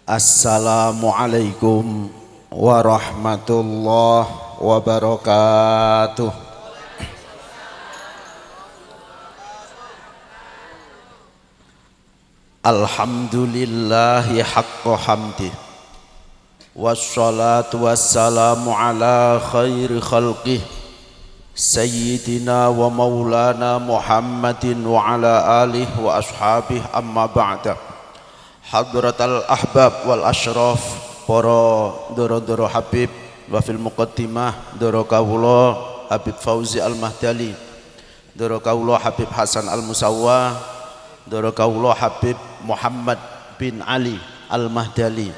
Assalamualaikum warahmatullahi wabarakatuh. Alhamdulillahi haqqa hamdi, wassalatu wassalamu ala khairi khalqih Sayyidina wa maulana Muhammadin wa ala alihi wa ashabih, amma ba'da. Hadratal ahbab wal ashraf, para doro-doro Habib, wa fil muqaddimah doro kawula Habib Fauzi Al-Mahdali, doro kawula Habib Hasan Al-Musawwa, doro kawula Habib Muhammad bin Ali Al-Mahdali.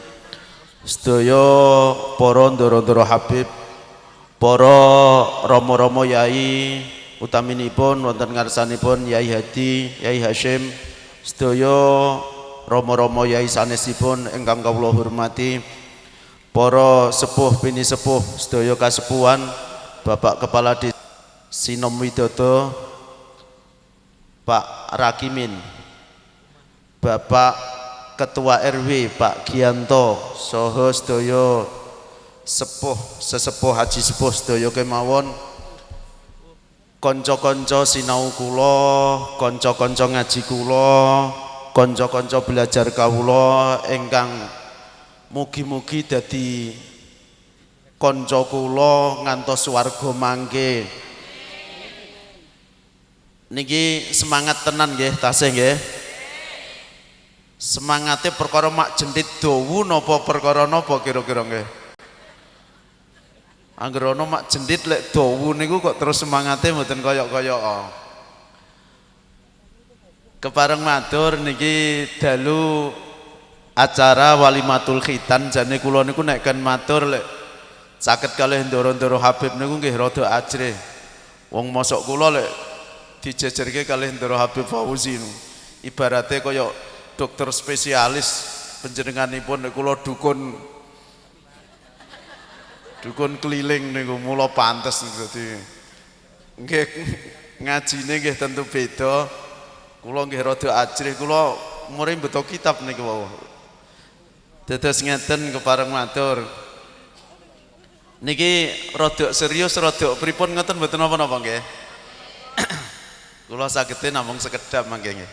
Sedaya para doro-doro Habib, para romo-romo yai, utaminipun wonten ngarsanipun Yai Hadi, Yai Hashim, sedaya romo-romo yai sanesipun ingkang kawula hormati, para sepuh bini sepuh, sedaya kasepuhan, Bapak Kepala Desa Sinom Widodo, Pak Rakimin, Bapak Ketua RW Pak Gianto, saha sedaya sesepuh haji sepuh sedaya kemawon, kanca-kanca sinau kula, kanca-kanca ngaji kula, kanca-kanca belajar kawula ingkang mugi-mugi dadi kanca kula ngantos swarga mangke. Niki semangat tenan nggih, tasih nggih. Semangate perkara mak jendit dawu napa perkara napa kira-kira nggih? Angger ana mak jendit lek dawu niku kok terus semangate mboten kaya-kaya. Kepareng matur niki dalu acara walimatul khitan, jane kula niku nek kan matur lek saged kalih ndoro-ndoro Habib niku nggih rada ajrih. Wong mosok kula lek dijejerke kalih ndoro Habib Fauzi niku ibarate kaya dokter spesialis panjenenganipun nek kula dukun keliling niku mula pantes dadi nggih ngajine nggih tentu beda. Kula nggih rada ajrih, kula muring beto kitab niku wau. Dados ngeten kepareng matur. Niki rada serius, rada pripun ngoten mboten napa-napa nggih. Kula sagede namung sekedap mangke nggih.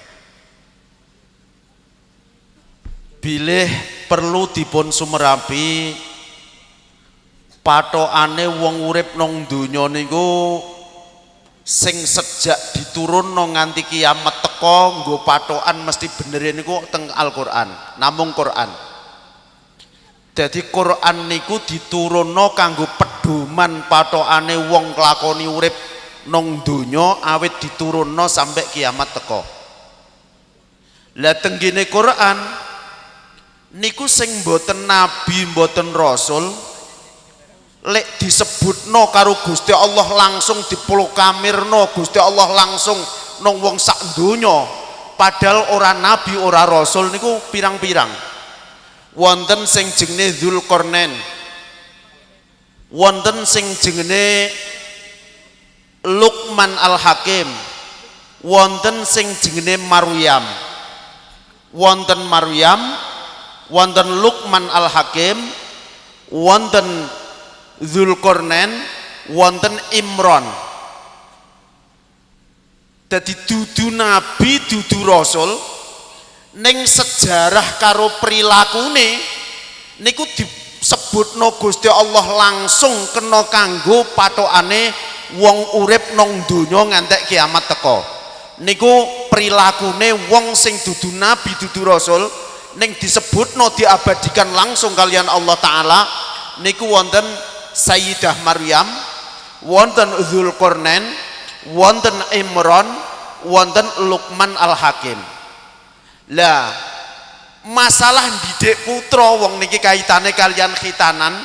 Bilih perlu dipun sumerapi patokane wong urip nang donya niku sing sejak diturunno nganti kiamat teko nggo patokan mesti bener niku teng Al-Qur'an, namung Qur'an. Jadi Qur'an niku diturunno kanggo pedoman patokane wong nglakoni urip nang donya awit diturunno sampai kiamat teko. Lah tenggene Qur'an niku sing mboten nabi mboten rasul lek disebutno karo Gusti Allah langsung diproklamirno Gusti Allah langsung nang wong sak donya, padahal ora nabi ora rasul niku pirang-pirang. Wonten sing jenenge Dzulqarnain, wonten sing jenenge Luqman Al-Hakim, wonten sing jenenge Maryam, wonten Maryam, wonten Luqman Al-Hakim, wonten Dzulqarnain, wonten Imran. Dadi dudu nabi dudu rasul ning sejarah karo prilakune niku disebutno Gusti Allah langsung kena kanggo patokane wong urip nang donya ngantek kiamat teko. Niku prilakune wong sing dudu nabi dudu rasul ning disebutno diabadikan langsung kalian Allah taala niku wonten Sayyidah Maryam, wonten Dzulqarnain, wonten Imran, wonten Luqman Al-Hakim. Lah masalah didik putra wong niki kaitane kalian khitanan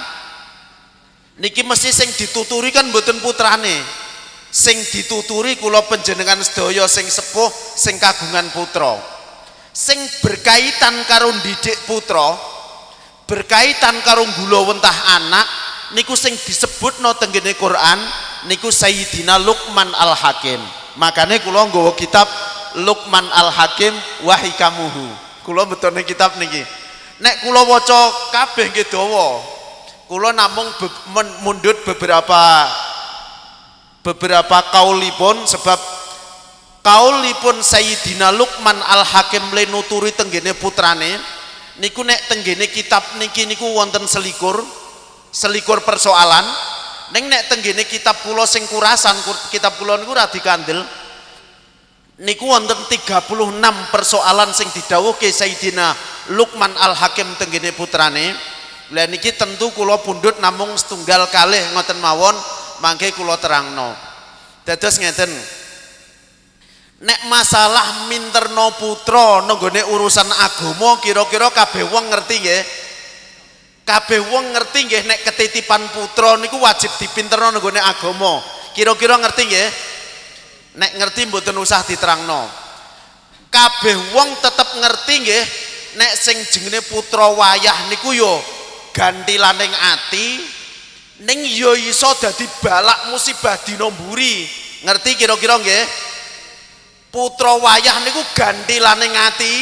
niki mesti sing dituturi kan mboten putrane, sing dituturi kula panjenengan sedaya sing sepuh sing kagungan putra. Sing berkaitan karo didik putra, berkaitan karo gulawentah anak niku sing disebutno tenggene Quran niku Sayyidina Luqman Al-Hakim. Makanya kula nggawa kitab Luqman Al-Hakim wa hikamuhu. Kula betone kitab niki. nek kula waca kabeh nggih dawa. Kula namung mundut beberapa kaulipun, sebab kaulipun Sayyidina Luqman Al-Hakim le nuturi tenggene putrane niku nek tenggene kitab niki niku wonten selikur persoalan. Ning nek tenggene kitab kula sing kurasan, kitab kula niku ra dikandel, niku wonten 36 persoalan sing didhawuhke Sayyidina Luqman Al-Hakim tenggene putrane. Lah niki tentu kula pundhut namung setunggal kalih ngoten mawon, mangke kula terangno. Dados ngeten, nek masalah minterno putra nenggone urusan agama kira-kira kabeh wong ngerti nggih? Kabeh wong ngerti nggih nek ketitipan putra niku wajib dipinterno nenggone agama. Kira-kira ngerti nggih? Nek ngerti mboten usah diterangno. Kabeh wong tetep ngerti nggih nek sing jenenge putra wayah niku yo gantilaning ati ning yo iso dadi balak musibah dina mburi. Ngerti kira-kira nggih? Putra wayah niku gantilaning ati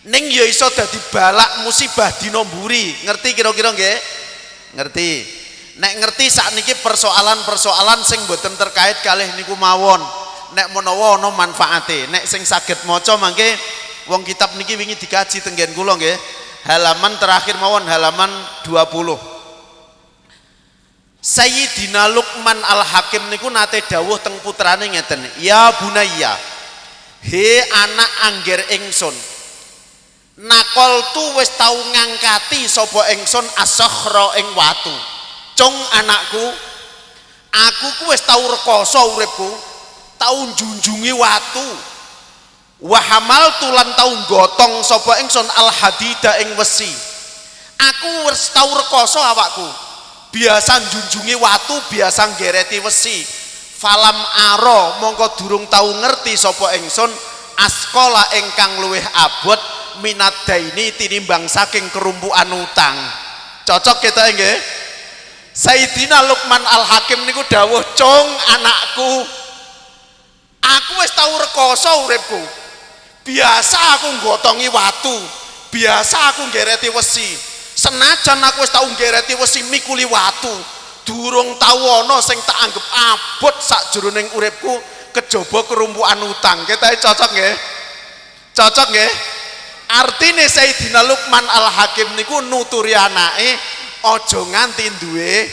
ning ya iso dadi balak musibah dina mburi. Ngerti kira-kira nggih? Ngerti. Nek ngerti sakniki persoalan-persoalan sing boten terkait kalih niku mawon. Nek menawa ana manfaate, nek sing saged maca mangke wong kitab niki wingi dikaji tenggen kula nggih. Halaman terakhir mawon, halaman 20. Sayyidina Luqman Al-Hakim niku nate dawuh teng putrane ngeten, "Ya bunayya, he anak angger ingsun, nakol tu wis tau ngangkati sapa ingsun asokhra ing watu. Cung anakku, aku ku wis tau rekoso uripku, tau njunjungi watu. Wa hamaltu lan tau gotong sapa ingsun al hadida ing wesi. Aku wis tau rekoso awakku, biasa njunjungi watu, biasa nggereti wesi. Falam aro mongko durung tau ngerti sapa ingsun askola ingkang luwih abot minat daini tinimbang saking kerumpukan utang." Cocok kita nggih? Sayyidina Luqman Al-Hakim niku dawuh, "Cung anakku, aku wis tau rekoso uripku. Biasa aku nggotongi watu, biasa aku nggereti wesi. Senajan aku wis tau nggereti wesi mikuli watu, durung tau ana sing tak anggap abot sakjroning uripku kejaba kerumpukan utang." Kita cocok nggih? Cocok nggih? Artine Sayyidina Luqman Al-Hakim niku nuturi anake aja nganti duwe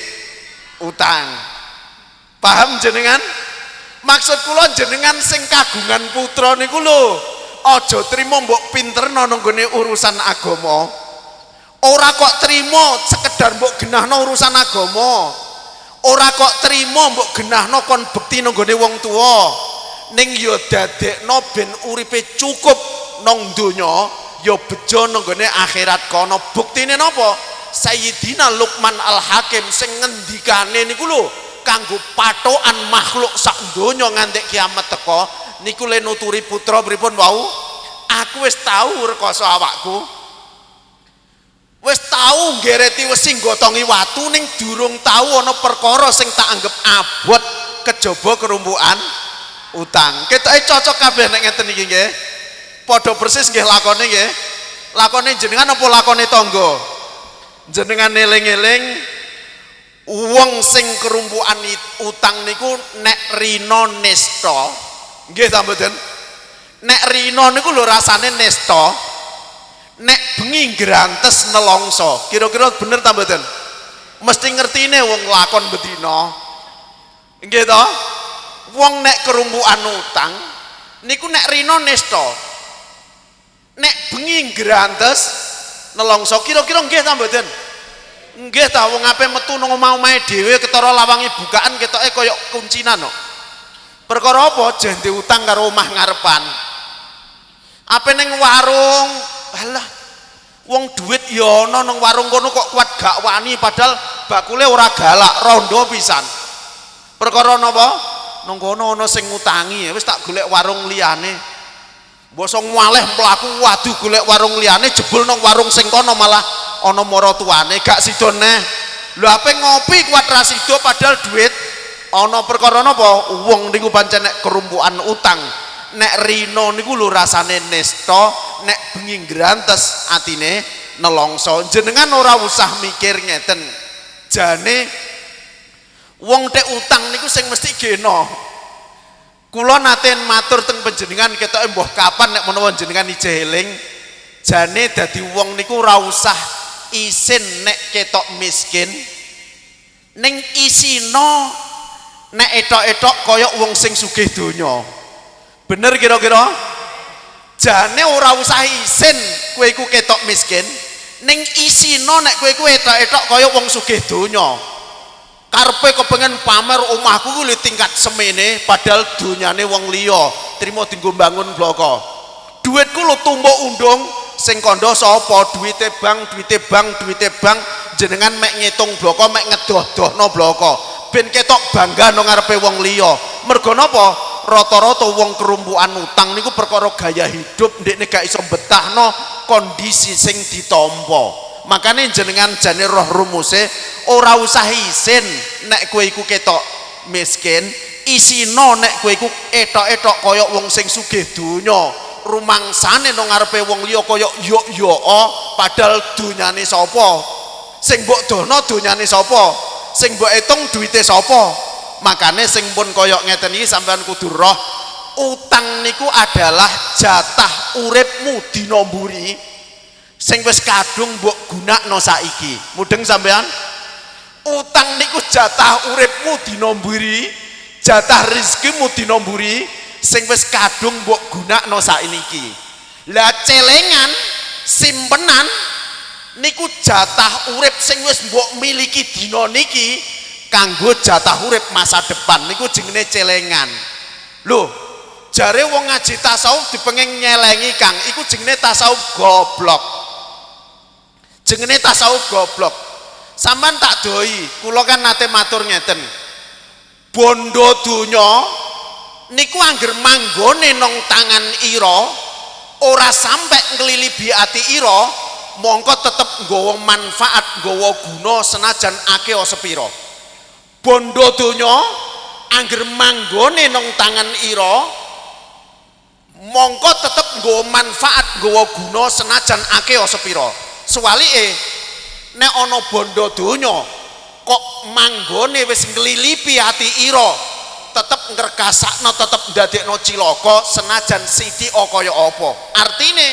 utang. Paham jenengan? Maksud kula jenengan sing kagungan putra niku lho, aja trimo mbok pinterno nggone urusan agama. Ora kok trimo sekedar mbok genahno urusan agama. Ora kok trimo mbok genahno kon bekti nggone wong tuwa. Ning ya dadekno ben uripe cukup nang donya, ya bejo nggone akhirat kono. Buktine napa? Sayyidina Luqman Al-Hakim sing ngendikane niku lho kanggo patokan makhluk sak donya nganti kiamat teka niku le nuturi putra pripun wau, "Aku wis tau rekoso awakku, wis tau nggereti wesi nggotongi watu, ning durung tau ana perkara sing tak anggap abot kejaba kerumpukan utang." Ketoke cocok kabeh nek ngeten iki nggih. Padha persis nggih lakone nggih. Lakone jenengan apa lakone tangga? Jenengan eling-eling wong sing kerumpukan utang niku nek rina nesta. Nggih ta mboten? Nek rina niku lho rasane nesta. Nek bengi ngrantes nelongso. Kira-kira bener ta mboten? Mesti ngertine wong lakon bedina. Nggih ta? Wong nek kerumpukan utang niku nek rina nesta. Nek bengi ngrantes nelongso. Kira-kira nggih ta mboten? Nggih ta, wong ape metu nang omah-omahe dhewe ketara lawange bukaan ketoke kaya kuncinan kok. Perkara apa? Jente utang karo omah ngarepan. Ape ning warung, alah wong duit ya ana nang warung kono kok kuat gak wani padahal bakule ora galak, rondo pisan. Perkara napa? Nang kono ana sing ngutangi, wis tak golek warung liyane. Bosong malih mlaku waduh golek warung liyane jebul nang warung sing kono malah ana maratuwane gak sida neh. Lho ape ngopi kuat ra sida padahal duit ana. Perkara napa? Wong niku pancen nek kerumpukan utang, nek rina niku lho rasane nesta, nek bengi ngrantes atine nelongso. Jenengan ora usah mikir ngeten, jane wong tek utang niku sing mesti geno. Kula nate matur teng panjenengan ketoke mbah kapan nek menawa jenengan ijeh eling, jane dadi wong niku ora usah isin nek ketok miskin, ning isino nek etok-etok kaya wong sing sugih donya. Bener kira-kira? Jane ora usah isin kowe iku ketok miskin, ning isino nek kowe iku etok-etok kaya wong sugih donya. Karepe kepengen pamer omahku ku tingkat semene padahal donyane wong liya, trimo dienggo bangun bloko. Duitku lho tumbuk undung, sing kandha sapa? Duwite bang, jenengan mek ngitung bloko, mek ngedoh-dohno bloko. Ben ketok bangga nang ngarepe wong liya. Mergo napa? Rata-rata wong kerumpukan utang niku perkara gaya hidup ndekne gak iso betahno kondisi sing ditampa. Makanya jenengan jane roh rumuse ora usah isin nek kowe iku ketok miskin, isino nek kowe iku etok-etok kaya wong sing sugih donya, rumangsane nang ngarepe wong liya kaya yo padahal donyane sapa? Sing mbok dono donyane sapa? Sing mbok etung duwite sapa? Makane sing pun kaya ngeten iki sampean kudu roh, utang niku adalah jatah uripmu dina mburi sing wis kadung mbok gunakno saiki. Mudeng sampean? Utang niku jatah uripmu dina mburi, jatah rezekimu dina mburi sing wis kadung mbok gunakno saiki. Lah celengan simpenan niku jatah urip sing wis mbok miliki dina niki kanggo jatah urip masa depan, niku jenenge celengan. Lho, jare wong ngaji tasawuf dipengen nyelengi Kang, iku jenenge tasawuf goblok. Jenenge tasawuf goblok. Sampeyan tak doi, kula kan nate matur ngeten. Bondo donya niku angger manggone nang tangan ira, ora sampe nglilibi ati ira, mongko tetep nggawa manfaat, nggawa guna senajan akeh sepira. Bondo donya angger manggone nang tangan ira, mongko tetep nggawa manfaat, nggawa guna senajan akeh sepira. Suwalike nek ana bondo donya kok manggone wis nglilipi ati ira, tetep ngregasakno, tetep ndadekno cilaka senajan sithik kaya apa. Artine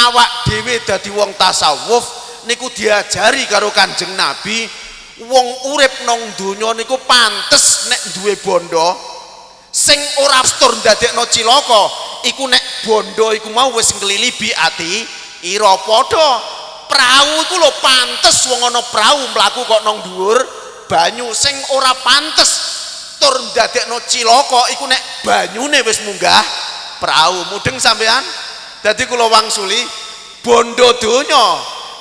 awak dhewe dadi wong tasawuf niku diajari karo Kanjeng Nabi, wong urip nang donya niku pantes nek duwe bondo sing ora astur ndadekno cilaka iku nek bondo iku mau wis nglilipi ati ira. Padha prau iku lho pantes wong ana prau mlaku kok nang dhuwur banyu, sing ora pantes tur ndadekno cilaka iku nek banyune wis munggah prau. Mudeng sampean? Dadi kula wangsuli bondo donya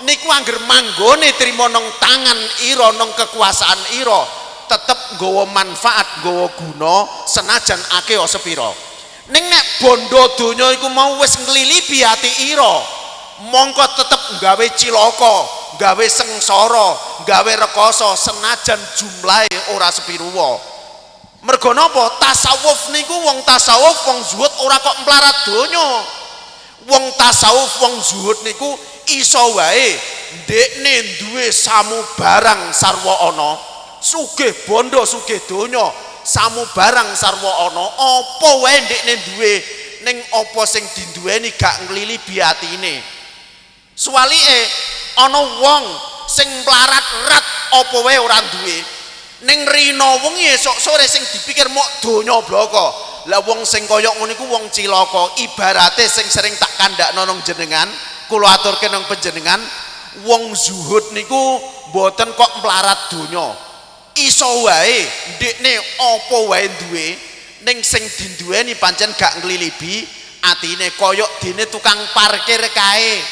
niku angger manggone trima nang tangan ira, nang kekuasaan ira, tetep nggawa manfaat, nggawa guna senajan akeh sepira. Ning nek bondo donya iku mau wis nglilipi ati ira, mongko tetep gawe cilaka, gawe sengsara, gawe rekoso senajan jumlahe ora sepiruwa. Mergo napa? Tasawuf niku wong tasawuf, wong zuhud ora kok melarat donya. Wong tasawuf, wong zuhud niku iso wae ndekne duwe samu barang sarwa ana, sugih bondo sugih donya, samu barang sarwa ana, apa wae ndekne duwe, ning apa sing dinduweni gak nglilibi atine. Suwalike ana wong sing mlarat-rat apa wae ora duwe, ning rina wengi esuk sore sing dipikir mok donya bloko. Lah wong sing kaya ngono iku wong cilaka. Ibarate sing sering tak kandhakno nang jenengan, kula aturke nang panjenengan, wong zuhud niku mboten kok mlarat donya. Iso wae ndekne apa wae duwe, ning sing dinduweni pancen gak nglilibi atine, kaya dene tukang parkir kae.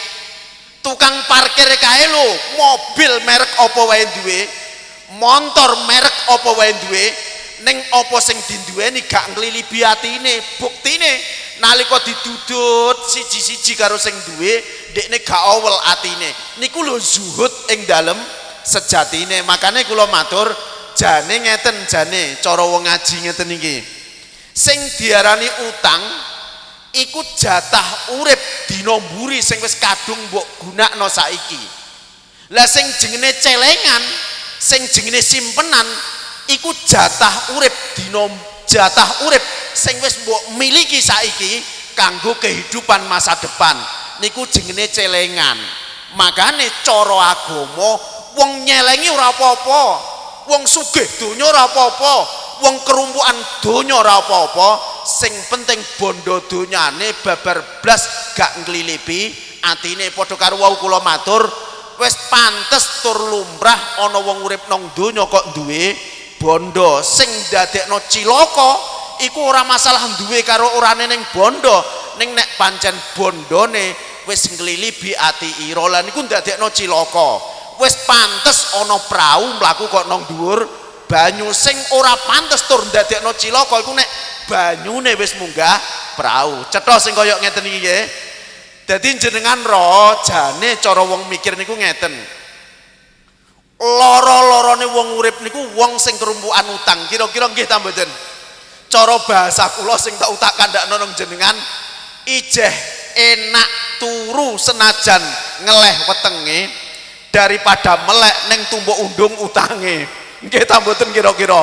Tukang parkir kae lho, mobil merek apa wae duwe, motor merek apa wae duwe, ning apa sing dinduweni gak nglilibi atine. Buktine nalika didudut siji-siji karo sing duwe, ndekne gak awel atine. Niku lho zuhud ing dalem sejatine. Makane kula matur, jane ngeten, jane cara wong ngaji ngeten iki. Sing diarani utang iku jatah urip dina mburi sing wis kadung mbok gunakno saiki. Lah sing jenenge celengan, sing jenenge simpenan iku jatah urip dina jatah urip sing wis mbok miliki saiki kanggo kehidupan masa depan. Niku jenenge celengan. Makane cara agama wong nyelengi ora apa-apa, wong sugih donya ora apa-apa, wong kerumpukan donya ora apa-apa, sing penting bondo donyane babar blas gak nglilipi atine. Padha karo wau kula matur, wis pantes tur lumrah ana wong urip nang donya kok duwe bondo. Sing dadekno cilaka iku ora masalah duwe karo orane ning bondo, ning nek pancen bondone wis nglilipi ati ira lan iku ndadekno cilaka. Wis pantes ana prau mlaku kok nang dhuwur banyu. Sing ora pantes tur ndadekno cilaka iku nek banyune wis munggah prau. Cetha sing kaya ngeten iki nggih. Dadi jenengan ro jane cara wong mikir niku ngeten. Loro-lorone wong urip niku wong sing kerumpukan utang. Kira-kira nggih ta mboten? Cara bahasa kula sing tak utak kandhakno nang jenengan, ijeh enak turu senajan ngeleh wetenge daripada melek ning tumbuk undung utange. Nggih ta mboten kira-kira?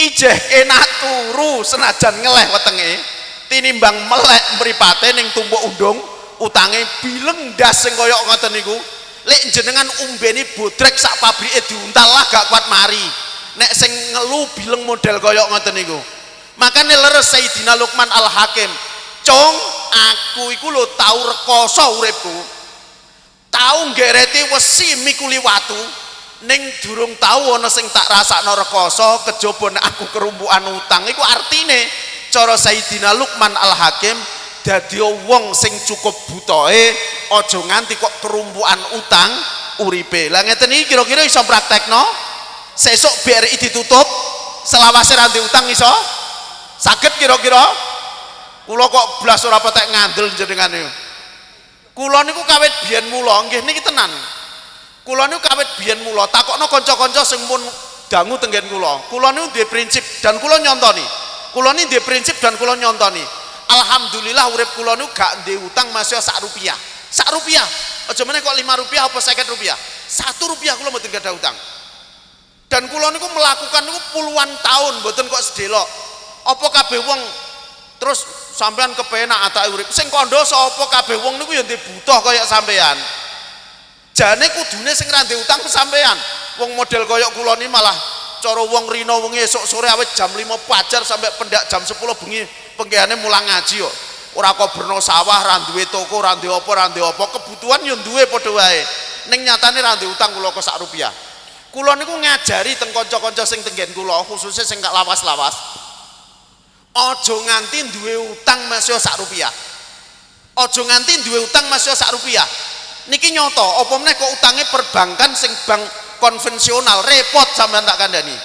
Ijeh enak turu senajan ngeleh wetenge tinimbang melek mripate ning tumbuk undung utange. Bileng ndas sing kaya ngoten niku lek jenengan umbeni bodrek sak pabrike diuntal lah gak kuat mari. Nek sing ngelu bileng model kaya ngoten niku. Makane leres Sayyidina Luqman Al-Hakim, "Cung, aku iku lho tau rekoso uripku. Tau nggereti wesi mikuli watu, ning durung tau ana sing tak rasakno rekoso kejaba nek aku kerumpukan utang." Iku artine cara Sayyidina Luqman Al-Hakim, dadi wong sing cukup butoe aja nganti kok kerumpukan utang uripe. Lah ngeten iki kira-kira iso praktekno? Sesuk BRI ditutup, selawase ra utang iso? Saged kira-kira? Kula kok blas ora patek ngandel jenengan niku. Kula niku kawit biyen mula, nggih niki tenan. Kula niku kawit biyen mula takokno kanca-kanca sing pun dangu tenggen kula. Kula niku duwe prinsip dan kula nyontoni. Kula niku duwe prinsip dan kula nyontoni. Alhamdulillah urip kula niku gak ndek utang masih sak rupiah. Sak rupiah. Aja meneh kok 5 rupiah apa 50 rupiah. 1 rupiah kula mboten gadah utang. Dan kula niku melakukan niku puluhan tahun mboten kok sedelok. Apa kabeh wong terus sampean kepenak atake urip sing kandha sapa kabeh wong niku ya ndek butuh kaya sampean. Jane kudune sing ra ndek utang sampean. Wong model kaya kula ni malah cara wong rino wengi esuk sore awet jam 5 fajar sampai pendak jam 10 bengi penggehane mulang ngaji kok. Ora kok berno sawah, ra duwe toko, ra duwe apa, kebutuhan yo duwe padha wae. Ning nyatane ra ndek utang kula kok sak rupiah. Kula niku ngajari teng kanca-kanca sing tenggen kula, khususnya sing gak lawas-lawas. Aja nganti duwe utang masih sak rupiah. Aja nganti duwe utang masih sak rupiah. Niki nyoto, apa meneh kok utange perbankan sing bank konvensional repot sampean tak kandhani.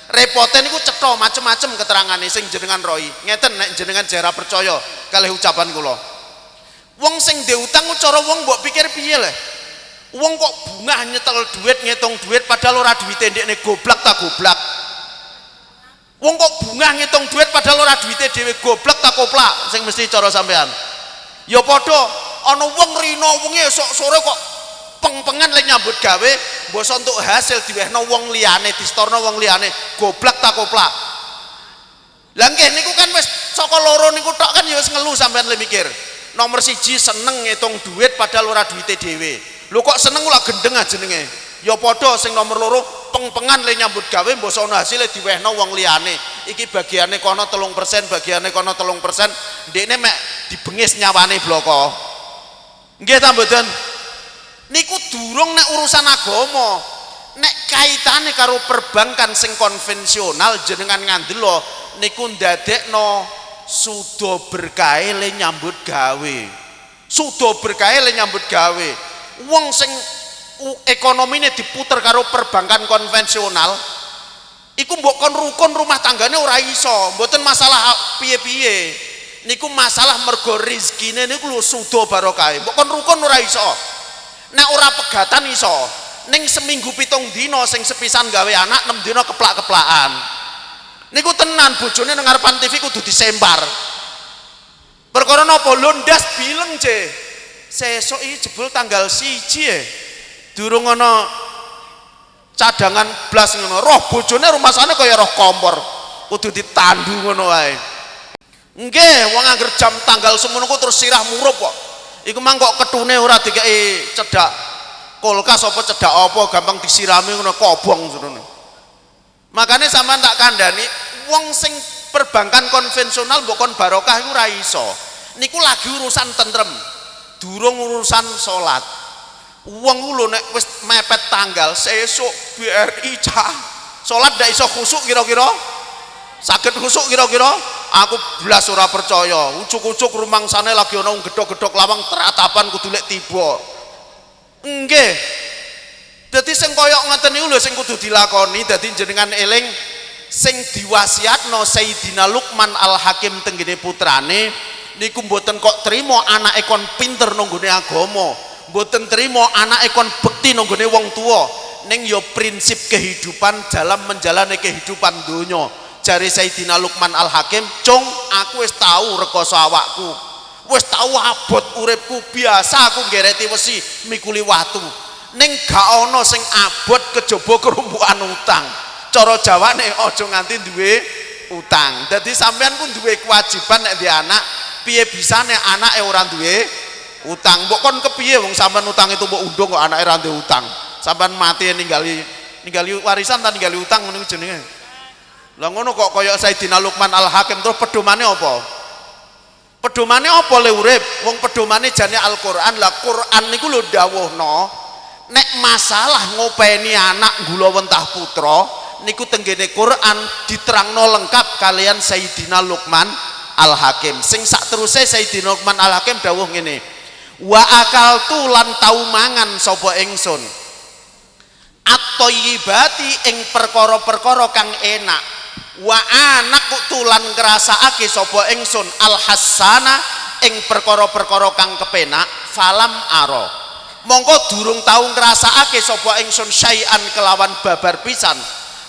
Repote niku cetha macem-macem keterangane sing jenengan roi. Ngeten nek jenengan jera percaya kalih ucapan kula. Wong sing ndek utang cara wong mbok pikir piye le? Wong kok bungah nyetel duit, ngitung duit padahal ora duwite ndekne goblok ta goblok. Wong kok bungah ngitung duit padahal ora duwite dhewe goblok ta koplak sing mesti cara sampean. Ya padha ana wong rino wengi esuk sore kok peng-pengan lek nyambut gawe mbasa entuk hasil diwehno wong liyane, distorno wong liyane, goblok ta koplak. Lah nggih niku kan wis saka loro niku tok kan ya wis ngelu sampean le mikir. Nomor 1 seneng ngitung duit padahal ora duwite dhewe. Lho kok seneng ora gendeng jenenge. Ya padha sing nomor 2 peng-pengan le nyambut gawe mbasa ana hasile diwehno wong liyane. Iki bagiane kono 3%, bagiane kono 3%, ndekne mek dibengis nyawane bloko. Nggih ta mboten? Niku durung nek urusan agama. Nek kaitane karo perbankan sing konvensional jenengan ngandelo niku ndadekno suda berkahe le nyambut gawe. Suda berkahe le nyambut gawe. Wong sing ekonomine diputer karo perbankan konvensional iku mbok kon rukun rumah tanggane ora iso. Mboten masalah piye-piye. Niku masalah mergo rezekine niku lho suda barokah. Mbok kon rukun ora iso. Nek ora pegatan iso. Ning seminggu 7 dina sing sepisan gawe anak 6 dina keplak-keplakan. Niku tenan bojone nang ngarepan TV kudu disempar. Perkara napa lho ndas bileng je. Sesuk iki jebul tanggal 1 durung ana cadangan blas ngono. Roh bojone rumasane kaya roh kompor. Kudu ditandu ngono wae. Nggih, wong angger jam tanggal semono ku terus sirah murup kok. Iku mang kok ketune ora dikeki cedak kulkas apa cedak apa gampang disirami ngono kobong ngono. Makane sampean tak kandhani wong sing perbankan konvensional mbok kon barokah iku ora iso. Niku lagi urusan tentrem. Durung urusan salat. Wong ku lho nek wis mepet tanggal sesuk BRI cah salat ndak iso khusuk kira-kira. Saged khusuk kira-kira? Aku blas ora percaya. Ucuk-ucuk rumangsane lagi ana gedhok-gedhok lawang teratapan kudu lek tiba. Nggih. Dadi sing kaya ngoten niku lho sing kudu dilakoni. Dadi jenengan eling sing diwasiatno Sayyidina Luqman Al-Hakim tenggene putrane niku mboten kok trima anake kon pinter nang nggone agama, mboten trima anake kon bekti nang nggone wong tuwa, ning ya prinsip kehidupan dalam menjalani kehidupan donya. Jare Sayyidina Luqman Al-Hakim, "Cung, aku wis tau rekoso awakku. Wis tau abot uripku, biasa aku nggereti wesi mikuli watu. Ning gak ana sing abot kejaba kerumbukan utang." Cara Jawane aja nganti duwe utang. Dadi sampean ku duwe kewajiban nek duwe anak, piye bisane anake ora duwe utang. Mbok kon kepiye wong sampean utang itu mbok undung kok anake ora duwe utang. Sampean mati ninggali warisan ta ninggali utang ngono jenenge. Lah ngono kok kaya Sayyidina Luqman Al-Hakim terus pedomane apa? Pedomane apa le urip? Wong pedomane jane Al-Qur'an. Lah Qur'an niku lho dawuhna nek masalah ngopeni anak gula wentah putra niku tenggene Quran diterangno lengkap kalian Sayyidina Luqman Al-Hakim. Sing sak teruse Sayyidina Luqman Al-Hakim dawuh ngene, "Wa akaltu lan tau mangan sapa ingsun at-thayyibati ing perkara-perkara kang enak. Wa anaku tulan ngrasakake sapa ingsun al-hasana ing perkara-perkara kang kepenak falam aro. Mongko durung tau ngrasakake sapa ingsun syai'an kelawan babar pisan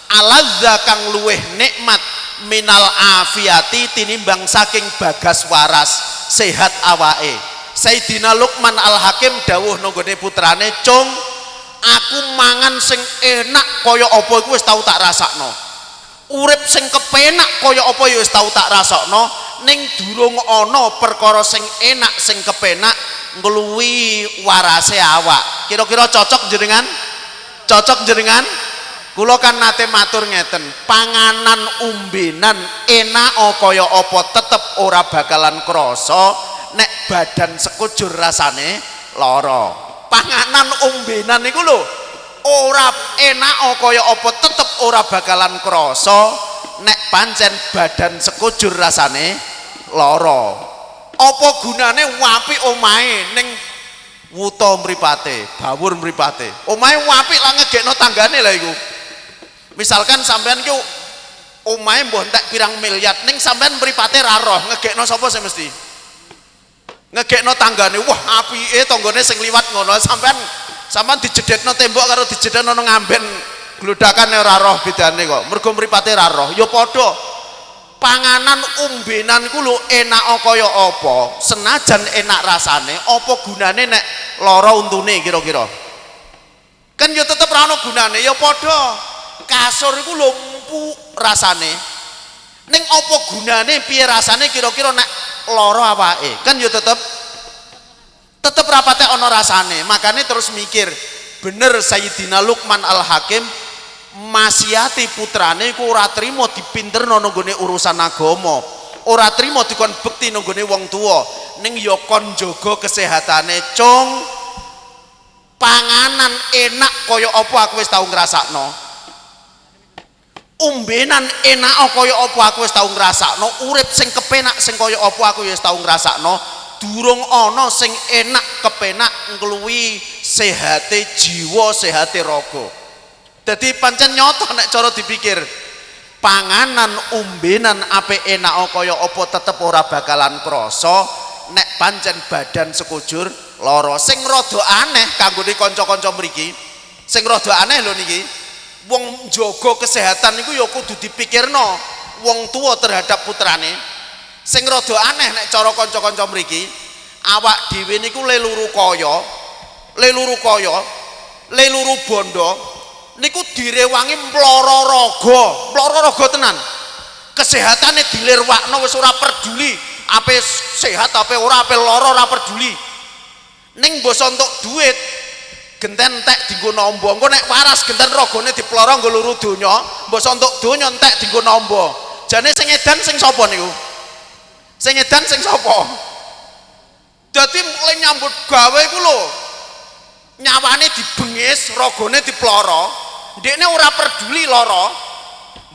alazza kang luweh nikmat minal afiyati tinimbang saking bagas waras sehat awake." Sayyidina Luqman Al-Hakim dawuh nang gone putrane, "Cung, aku mangan sing enak kaya apa iku wis tau tak rasakno. Urip sing kepenak kaya apa ya wis tau tak rasakno, ning durung ana perkara sing enak sing kepenak ngluwi warase awak." Kira-kira cocok jenengan? Cocok jenengan? Kula kan nate matur ngeten, panganan umbenan enak kaya apa tetep ora bakalan krasa nek badan sekujur rasane lara. Panganan umbenan niku lho ora enak kaya apa tetep ora bakalan krasa nek pancen badan sekujur rasane lara. Apa gunane apik omahe ning wuta mripate, bawur mripate. Omahe apik lah ngegekno tanggane lah iku. Misalkan sampean ki omahe mbah entek pirang miliar ning sampean mripate ra roh, ngegekno sapa sing mesti? Ngegekno tanggane. Wah, apike tanggane sing liwat ngono. Sampean dijedhetno tembok karo dijedhetno nang ngamben glodakane ora roh bedane kok. Mergo mripate ra roh. Ya padha panganan umbenan iku lho enak kaya apa? Senajan enak rasane, apa gunane nek lara untune kira-kira? Kan ya tetep ra ono gunane. Ya padha kasur iku lho empuk rasane. Ning apa gunane piye rasane kira-kira nek lara awake? Kan ya tetep rapate ana rasane. Makanya terus mikir, bener Sayyidina Luqman Al-Hakim masihati putrane iku ora trima dipinterno nang gone urusan agama, ora trima dikon bekti nang gone wong tuwa, ning ya kon jaga kesehatane. Cung, panganan enak kaya apa aku wis tau ngrasakno. Umbenan enak kaya apa aku wis tau ngrasakno. Urip sing kepenak sing kaya apa aku wis tau ngrasakno. Durung ana sing enak kepenak ngluwi sehate jiwa, sehate raga. Dadi pancen nyata nek cara dipikir, panganan umbenan apik enak kaya apa tetep ora bakalan krasa nek pancen badan sekujur lara. Sing rada aneh kanggo kanca-kanca mriki, sing rada aneh lho niki, wong jaga kesehatan niku ya kudu dipikirno wong tua terhadap putrane. Sing rada aneh nek cara kanca-kanca mriki, awak dhewe niku leluru kaya, leluru bondo niku direwangi mloro raga tenan. Kesehatane dilirwakno wis ora peduli ape sehat ape ora ape lara ora peduli. Ning mbok entuk duit genten entek dienggo namba. Engko nek waras genten ragane diploro nggo luru donya, mbok entuk donya entek dienggo namba. Jane sing edan sing sapa niku? Sing edan sing sapa? Dadi mulai nyambut gawe iku lho. Nyawane dibengis, ragane diploro, ndekne ora peduli lara.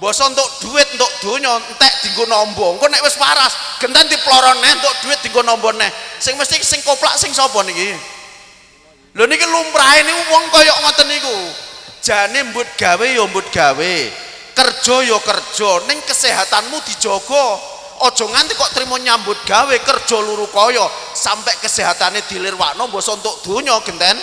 Mbok entuk duit entuk donya entek dienggo namba. Engko nek wis waras genten diploro neh entuk duit dienggo namba neh. Sing mesti sing koplak sing sapa niki? Lho niki lumrahe niku wong kaya ngoten niku. Jane mbut gawe ya mbut gawe. Kerja ya kerja, ning kesehatanmu dijaga. Aja nganti kok trimo nyambut gawe kerja luru kaya sampai kesehatane dilirwakno mbok entuk donya genten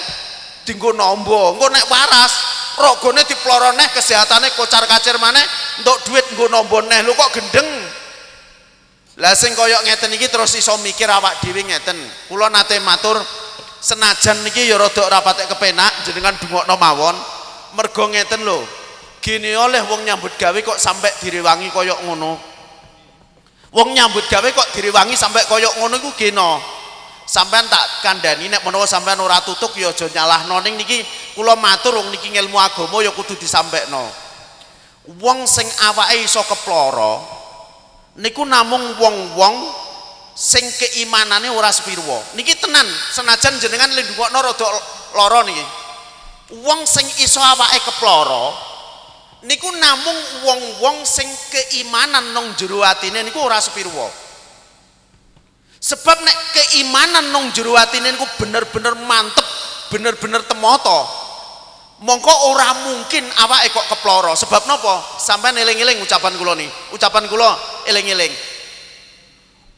dienggo namba. Engko nek waras ragane diploro neh kesehatane kocar-kacir maneh entuk duit nggo namba neh. Lho kok gendeng. Lah sing kaya ngeten iki terus iso mikir awak dhewe ngeten. Kula nate matur senajan niki ya rada ora patek kepenak jenengan dungokno mawon. Mergo ngeten lho. Gini oleh wong nyambut gawe kok sampai direwangi kaya ngono. Wong nyambut gawe kok direwangi sampai kaya ngono iku geno. Sampean tak kandhani nek menawa sampean ora tutuk ya aja nyalahno. Ning niki kula matur wong niki ilmu agama ya kudu disampekno. Wong sing awake iso keploro niku namung wong-wong sing keimanane ora sepirwa. Niki tenan senajan jenengan ndungokno rada lara niki. Wong sing iso awake keploro niku namung wong-wong sing keimanan nang jero atine niku ora sepirwa. Sebab nek keimanan nang jero atine niku bener-bener mantep, bener-bener temoto, mongko ora mungkin awake kok keploro. Sebab napa? Sampeyan eling-eling ucapan kula niki. Ucapan kula eling-eling.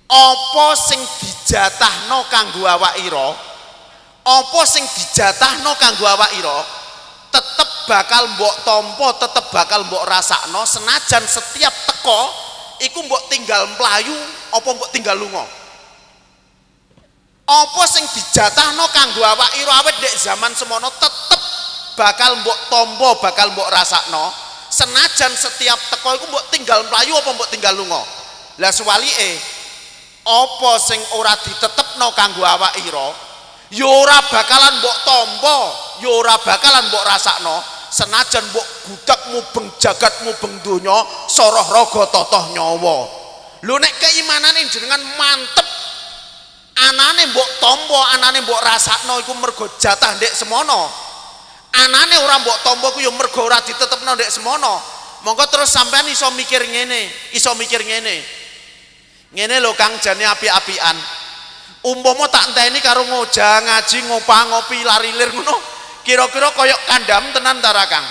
Apa sing dijatahno kanggo awak ira? Apa sing dijatahno kanggo awak ira? Tetep bakal mbok tampa, tetep bakal mbok rasakno senajan setiap teko iku mbok tinggal mlayu apa mbok tinggal lunga. Apa sing dijatahno kanggo awak ira awet dek zaman semono tetep bakal mbok tampa, bakal mbok rasakno senajan setiap teko iku mbok tinggal mlayu apa mbok tinggal lunga. Lah suwalike apa sing ora ditetepno kanggo awak ira ya ora bakalan mbok tampa, ya ora bakalan mbok rasakno senajan mbok gudak mubeng jagat mubeng donya soroh raga totoh nyawa. Lho nek keimanane jenengan mantep, anane mbok tampa, anane mbok rasakno iku mergo jatah ndek semono. Anane ora mbok tampa ku ya mergo ora ditetepno ndek semono. Monggo terus sampean iso mikir ngene, iso mikir ngene. Ngene lho Kang, jane api-apian. Umpama tak enteni karo ngojah ngaji ngopah ngopi lari-lir ngono, kira-kira koyok kandham tenan ta Kang?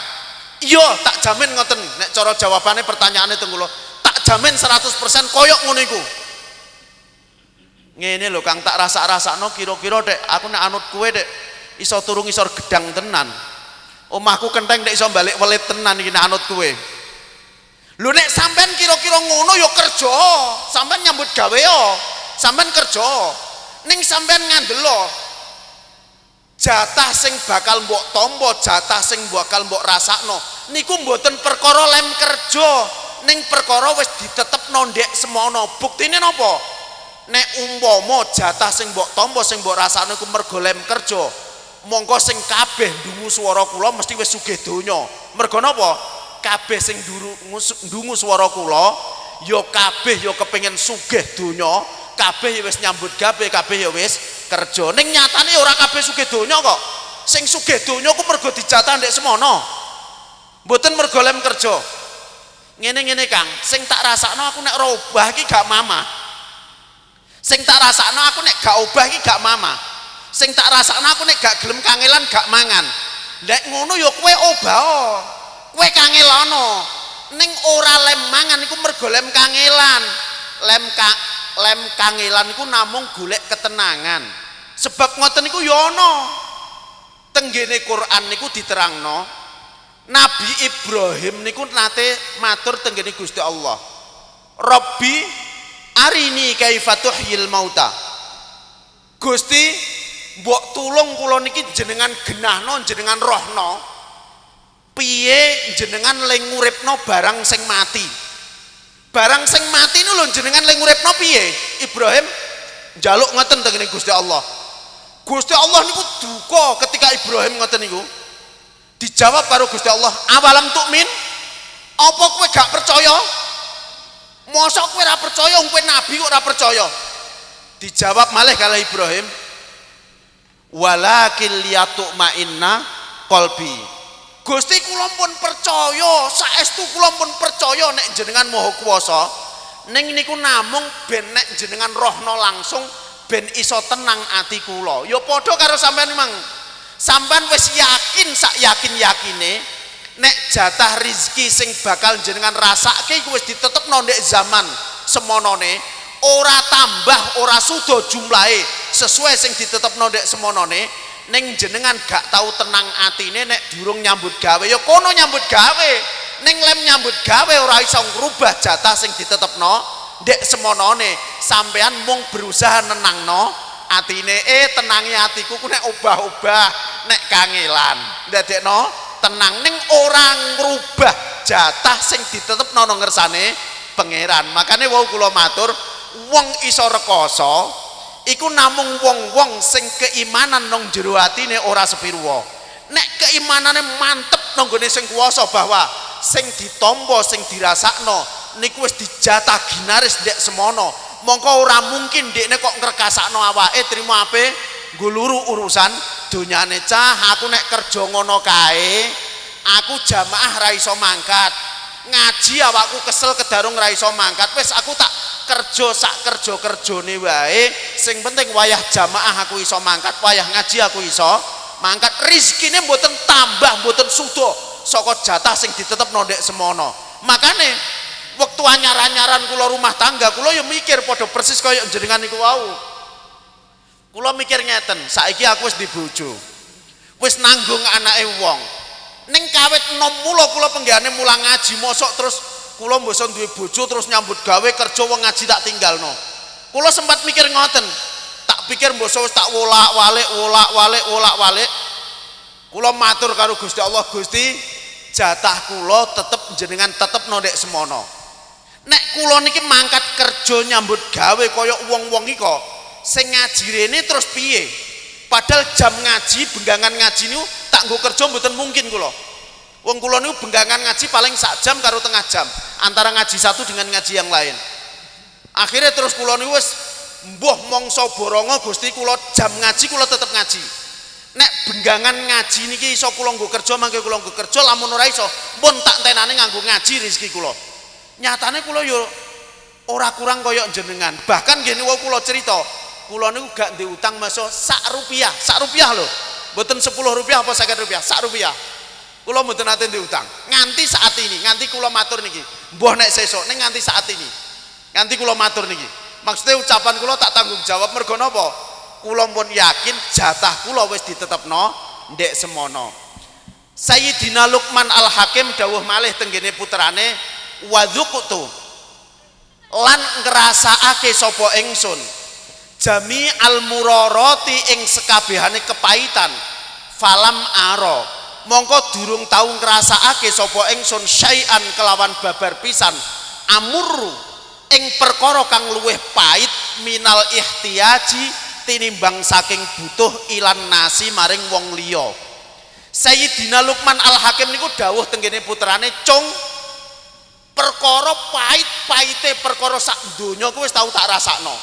Iya, tak jamin ngoten. Nek cara jawabane pertanyaane teng kula, tak jamin 100% koyok ngono iku. Ngene lho Kang, tak rasak-rasakno kira-kira dek aku nek anut kowe dek iso turu ngisor gedang tenan. Omahku kenteng dek iso balik welit tenan iki nek anut kowe. Lho nek sampean kira-kira ngono ya kerja, sampean nyambut gawe yo, sampean kerja. Ning sampean ngandelo jatah sing bakal mbok tampa, jatah sing bakal mbok rasakno niku mboten perkara lem kerja, ning perkara wis ditetepno ndek semono. Buktine napa? Nek umpama jatah sing mbok tampa, sing mbok rasakno iku mergo lem kerja, mongko sing kabeh ndungu swara kula mesti wis sugih donya. Mergo napa? Kabeh sing ndungu swara kula ya kabeh ya kepengin sugih donya, kabeh ya wis nyambut gawe, kabeh ya wis kerja. Ning nyatane ora kabeh sugih donya kok. Sing sugih donya ku mergo dijatah ndek semono. Mboten mergo lem kerja. Ngene-ngene Kang, sing tak rasakno aku nek ora obah iki gak mama. Sing tak rasakno aku nek gak obah iki gak mama. Sing tak rasakno aku nek gak gelem kangelan gak mangan. Lek ngono ya kowe obah. Kowe kangelano. Ning ora lem mangan iku mergo lem kangelan. Lem kangelan iku namung golek ketenangan. Sebab ngoten niku ya ana. Tenggene Quran niku diterangno, Nabi Ibrahim niku nate matur tenggene Gusti Allah. Rabbi arini kaifa tuhyil mauta. Gusti mbok tulung kula niki jenengan genahno jenengan rohno piye jenengan le nguripno barang sing mati. Barang sing mati niku lho jenengan le nguripno piye? Ibrahim njaluk ngoten teng Gusti Allah. Gusti Allah niku duka ketika Ibrahim ngoten niku. Dijawab karo Gusti Allah, awalam tukmin? Apa kowe gak percaya? Mosok kowe ora percaya, kowe nabi kok ora percaya? Dijawab malih kali Ibrahim, walakin liyatma'inna qalbi. Gusti kula pun percaya, saestu kula pun percaya nek jenengan Maha Kuwasa. Ning niku namung ben nek jenengan rohno langsung ben iso tenang ati kula. Ya padha karo sampean memang. Sampean wis yakin sak yakin-yakine nek jatah rizki sing bakal jenengan rasake iku wis ditetepno ndek zaman semonone, ora tambah ora sudo jumlahe sesuai sing ditetepno ndek semonone, ning jenengan gak tahu tenang atine nek durung nyambut gawe. Ya kono nyambut gawe, ning lem nyambut gawe ora iso ngrubah jatah sing ditetepno ndek semonone. Sampean mung berusaha nenangno atine, tenangi atiku ku nek obah-obah, nek kangelan ndadekno tenang, ning ora ngrubah jatah sing ditetepno nang ngersane pangeran. Makane wau kula matur, wong iso rekoso iku namung wong-wong sing keimanan nang jero atine ora sepiruwa. Nek keimanane mantep nang gone sing kuwasa bahwa sing ditampa sing dirasakno niku wis dijatah ginaris ndek semono, mongko ora mungkin dekne kok ngrekasakno awake trimo ape nguluru urusan donyane. Cah aku nek kerja ngono kae, aku jamaah ra iso mangkat, ngaji awakku kesel kedarung ra iso mangkat, wis aku tak kerja sak kerja-kerjane wae, sing penting wayah jamaah aku iso mangkat, wayah ngaji aku iso mangkat. Rizkine mboten tambah mboten sudo saka jatah sing ditetepno ndek semono. Makane waktu anyar-anyaran kula rumah tangga kula ya mikir padha persis kaya jenengan niku wau. Kula mikir ngeten, saiki aku wis di bojo, wis nanggung anake wong, ning kawit enom mula kula penggane mulang ngaji, mosok terus kula mboso duwe bojo terus nyambut gawe kerja wong ngaji tak tinggalno. Kula sempat mikir ngoten, tak pikir mboso wis tak wolak-walik. Kula matur karo Gusti Allah, Gusti jatah kula tetep jenengan tetep ndek semono. Nek kula niki mangkat kerja nyambut gawe kaya wong-wong iki sing ngaji rene terus piye? Padahal jam ngaji, benggangan ngaji niku tak nggo kerja mboten mungkin kula. Wong kula niku benggangan ngaji paling sak jam karo tengah jam antara ngaji satu dengan ngaji yang lain. Akhirnya terus kula niku wis mbuh mangsa boronga Gusti kula jam ngaji kula tetep ngaji. Nek benggangan ngaji niki iso kula nggo kerja mangke kula nggo kerja, lamun ora iso pun tak tenane nganggo ngaji rezeki kula. Nyatane kula yo ora kurang kaya jenengan. Bahkan ngene wae kula cerita, kula niku gak ndek utang maso sak rupiah lho. Mboten 10 rupiah apa 50 rupiah, sak rupiah. Kula mboten nate ndek utang. Nganti saat ini, nganti kula matur niki. Mbah nek sesuk ning nganti saat ini. Nganti kula matur niki. Maksudnya ucapan kula tak tanggung jawab mergo napa? Kula pun yakin jatah kula wis ditetepno ndek semono. Sayyidina Luqman Al-Hakim dawuh malih tenggene putrane, wadzuqtu lan ngrasakake sapa ingsun jami al-murarati ing sekabehane kepahitan, falam aro mongko durung tau ngrasakake sapa ingsun syai'an kelawan babar pisan amurru ing perkara kang luwih pahit minal ihtiyaji tinimbang saking butuh ilan nasi maring wong liya. Sayyidina Luqman Al-Hakim niku dawuh tenggene putrane, cung perkara pahit-pahite perkara sak donya kuwi wis tau tak rasakno.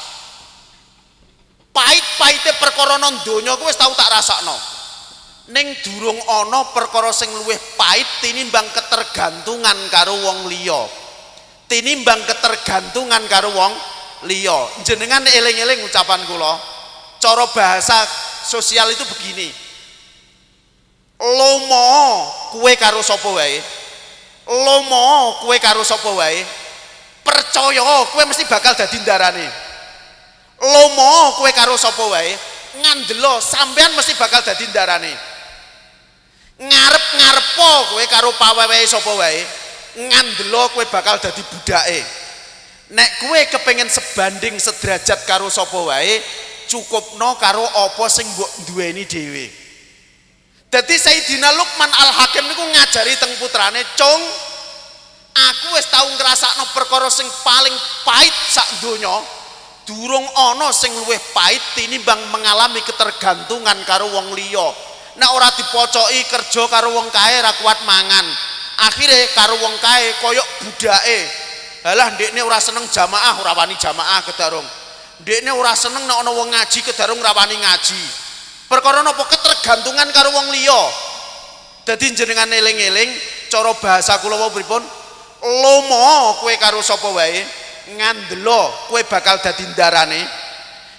Pahit-pahite perkara nang donya kuwi wis tau tak rasakno. Ning durung ana perkara sing luwih pahit tinimbang ketergantungan karo wong liya. Tinimbang ketergantungan karo wong liya. Jenengan eling-eling ucapan kula. Cara bahasa sosial itu begini, lomo kue karo sapa wae, lomo kue karo sapa wae, percaya kue mesti bakal dadi ndarane. Lomo kue karo sapa wae, ngandelo sampean mesti bakal dadi ndarane. Ngarep-ngarepo kue karo pawewe sapa wae, ngandelo kue bakal dadi budake. nek kowe kepengen sebanding sederajat karo sapa wae cukupno karo apa sing mbok duweni dhewe. Dadi Sayyidina Luqman Al-Hakim niku ngajari teng putrane, "Cung, aku wis tau ngrasakno perkara sing paling pahit sak donya. Durung ana sing luwih pahit tinimbang mengalami ketergantungan karo wong liya. Nek ora dipocoki kerja karo wong kae ra kuat mangan. Akhire karo wong kae koyok budake. Halah ndekne ora seneng jamaah, ora wani jamaah kedarung. Ndekne ora seneng nek ana wong ngaji kedarung ra wani ngaji. Perkara napa ketergantungan karo wong liya. Dadi jenengan eling-eling cara bahasa kula wau pripun? Lomo kowe karo sapa wae, ngandelo kowe bakal dadi ndarane.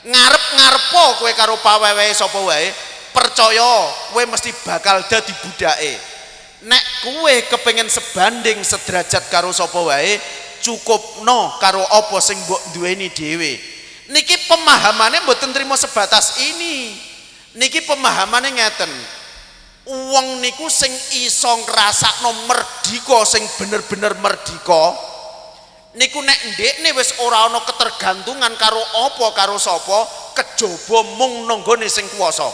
Ngarep-ngarepo kowe karo pawewe sapa wae, percaya kowe mesti bakal dadi budake. Nek kowe kepengen sebanding sederajat karo sapa wae, cukupno karo apa sing mbok duweni dhewe. Niki pemahamane mboten trimo sebatas ini. Niki pemahamane ngeten. Wong niku sing iso ngrasakno merdika sing bener-bener merdika niku nek ndekne wis ora ana ketergantungan karo apa karo sapa kejaba mung nanggone sing kuwasa.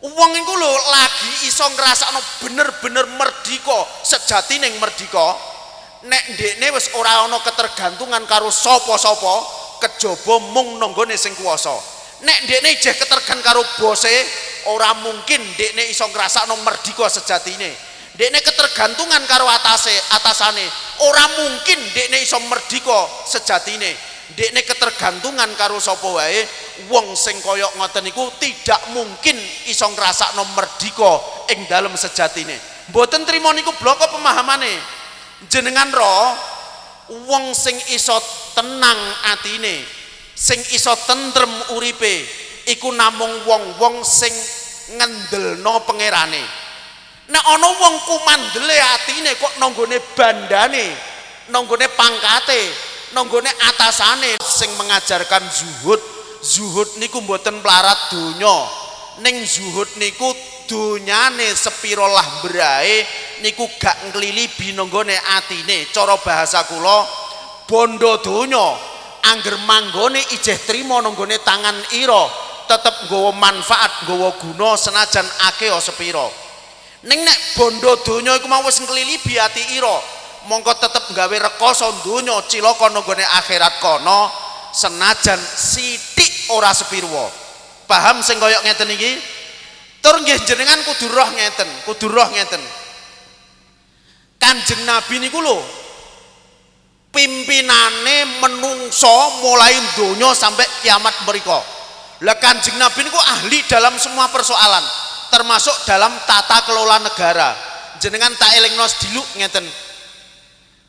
Wong iku lho lagi iso ngrasakno bener-bener merdika sejatining merdika nek ndekne wis ora ana ketergantungan karo sapa-sapa kejaba mung nanggone sing kuwasa. Nek ndekne jeh ketergan karo bose ora mungkin ndekne iso ngrasakno merdika sejatine. Ndekne ketergantungan karo atasane ora mungkin ndekne iso merdika sejatine. Ndekne ketergantungan karo sapa wae wong sing kaya ngoten niku tidak mungkin iso ngrasakno merdika ing dalem sejatine. Mboten trima niku bloko pemahamane. Jenengan ro wong sing iso tenang atine, sing iso tentrem uripe iku namung wong-wong sing ngendelno pangerane. Nek ana wong kumandele atine kok nanggone bandane, nanggone pangkate, nanggone atasane sing mengajarkan zuhud. Zuhud niku mboten mlarat donya. Ning zuhud niku donyane sepira lah brahe niku gak nglilibi nanggone atine. Cara bahasa kula bondo donya angger manggone ijeh trima nanggone tangan ira tetep nggawa manfaat, nggawa guna senajan akeh sepira. Ning nek bondo donya iku mau wis nglilibi ati ira, mongko tetep gawe rekoso donya cilaka nanggone akhirat kono senajan sithik ora sepirwa. Paham sing kaya ngeten iki? Tur nggih jenengan kudu roh ngeten, kudu roh ngeten. Kanjeng Nabi niku lho pimpinane menungso mulai donya sampai kiamat mriko. Lah Kanjeng Nabi niku ahli dalam semua persoalan, termasuk dalam tata kelola negara. Jenengan tak elingno sediluk ngeten.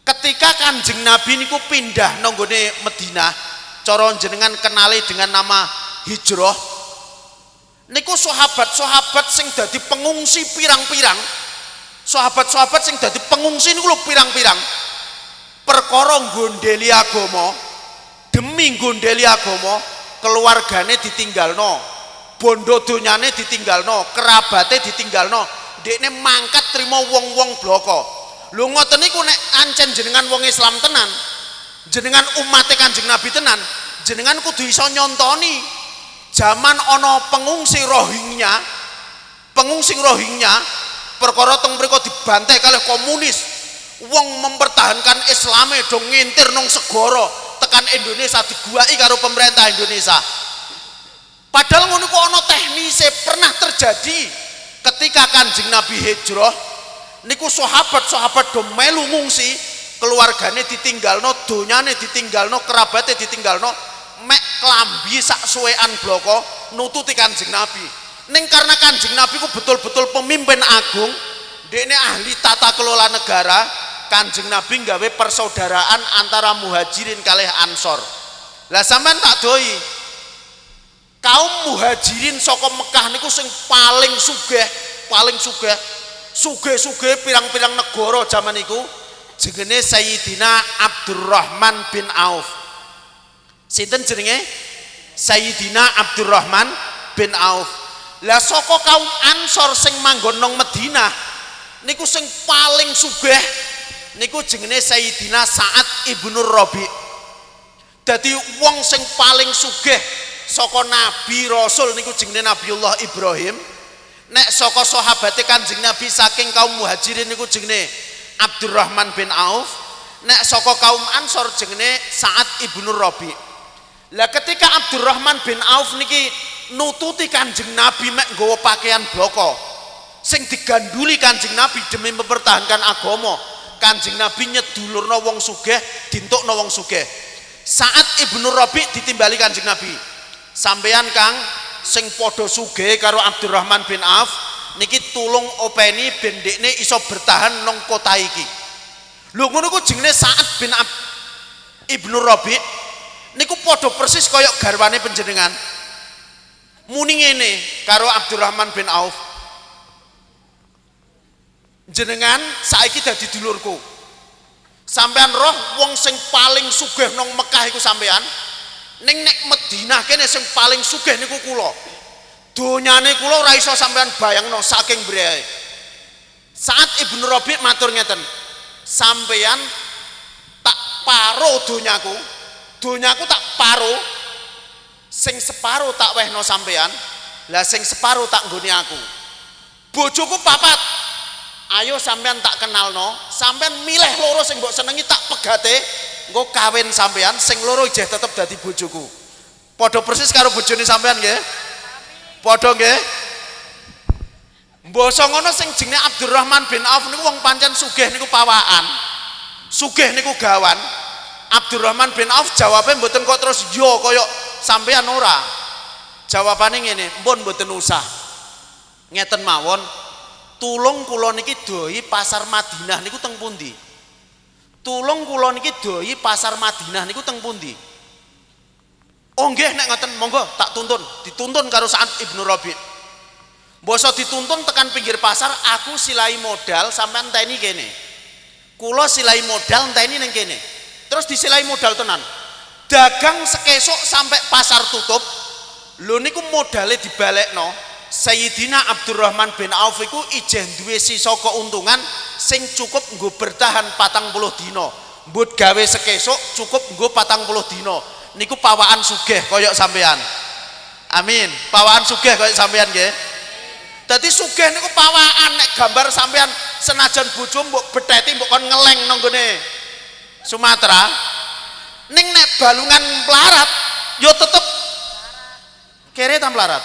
Ketika Kanjeng Nabi niku pindah nanggone Madinah, cara jenengan kenali dengan nama hijrah. Niku sahabat-sahabat sing dadi pengungsi pirang-pirang. Sahabat-sahabat sing dadi pengungsi niku lho pirang-pirang. Perkara nggondheli agama, demi nggondheli agama, keluargane ditinggalno, bondo donyane ditinggalno, kerabate ditinggalno, dekne mangkat trimo wong-wong bloko. Lho ngoten niku nek ancen jenengan wong Islam tenan, jenengan umate Kanjeng Nabi tenan, jenengan kudu iso nyontoni zaman ana pengungsi Rohingya, perkara teng mriku dibantai kalih komunis. Wong mempertahankan Islame dong ngintir nang segara tekan Indonesia diguai karo pemerintah Indonesia. Padahal ngono ku ana teknise pernah terjadi ketika Kanjeng Nabi hijrah niku sahabat-sahabat do melu ngungsi, keluargane ditinggalno, donyane ditinggalno, kerabate ditinggalno, mek klambi sak suwean bloko nututi Kanjeng Nabi. Ning karena Kanjeng Nabi ku betul-betul pemimpin agung, dekne ahli tata kelola negara, Kanjeng Nabi nggawe persaudaraan antara muhajirin kalih ansor. Lah sampean tak doi kaum muhajirin saka Mekah niku sing paling sugih pirang-pirang negara zaman niku jenenge Sayyidina Abdurrahman bin Auf. Sinten jenenge? Sayyidina Abdurrahman bin Auf. Lah saka kaum ansor sing manggon nang Madinah niku sing paling sugih niku jenenge Sayyidina Sa'ad ibnu Rabi. Dadi wong sing paling sugih saka nabi rasul niku jenenge Nabiullah Ibrahim. Nek saka sahabate Kanjeng Nabi saking kaum Muhajirin niku jenenge Abdurrahman bin Auf. Nek saka kaum Ansor jenenge Sa'ad ibnu Rabi. Lah ketika Abdurrahman bin Auf niki nututi Kanjeng Nabi mek nggawa pakaian bloko sing diganduli Kanjeng Nabi demi mempertahankan agama, Kanjeng Nabi nyedulurna wong sugih, dintukna wong sugih. Sa'ad ibnu Rabi ditimbali Kanjeng Nabi, sampeyan Kang sing padha sugih karo Abdurrahman bin Auf niki tulung openi ben dekne iso bertahan nang kota iki. Lho ngono ku jenenge Sa'ad bin ibnu Rabi niku padha persis kaya garwane panjenengan. Muni ngene karo Abdurrahman bin Auf, jenengan saiki dadi dulurku. Sampean roh wong sing paling sugih nang Mekah iku sampean. Ning nek Madinah kene sing paling sugih niku kula. Donyane kula ora iso sampean bayangno saking breyae. Saat Ibnu Rabi matur ngeten, sampean tak paro donyaku. Donyaku tak paro. Sing separo tak wehno sampean. Lah sing separo tak nggone aku. Bojoku papat. Ayo sampean tak kenalno, sampean milih loro sing mbok senengi tak pegate, engko kawin sampean, sing loro ijeh tetep dadi bojoku. Padha persis karo bojone sampean nggih? Padha nggih? Mbasa ngono sing jenenge Abdurrahman bin Auf niku wong pancen sugih niku pawaan. Sugih niku gawan. Abdurrahman bin Auf jawabe mboten kok terus yo kaya sampean ora. Jawabane ngene, "Mpun mboten usah." Ngeten mawon. Tulung kula niki doi pasar Madinah niku teng pundi? Tulung kula niki doi pasar Madinah niku teng pundi? Oh nggih nek ngoten monggo tak tuntun, dituntun karo Sa'ad ibnu Rabi. Mbasa dituntun tekan pinggir pasar, aku silai modal sampean enteni kene. Kula silai modal enteni ning kene. Terus disilai modal tenan. Dagang sekesuk sampai pasar tutup. Lho niku modale dibalekno. Sayyidina Abdurrahman bin Auf iku ijeh duwe sisa keuntungan sing cukup nggo bertahan 40 dina. Mbut gawe sekesuk cukup nggo 40 dina. Niku pawaan sugih kaya sampean. Amin. Pawaan sugih kaya sampean nggih. Dadi sugih niku pawaan nek gambar sampean senajan bojo mbok betheti mbok kon ngeleng nang gone Sumatera. Ning nek balungan melarat yo tetep kere ta melarat.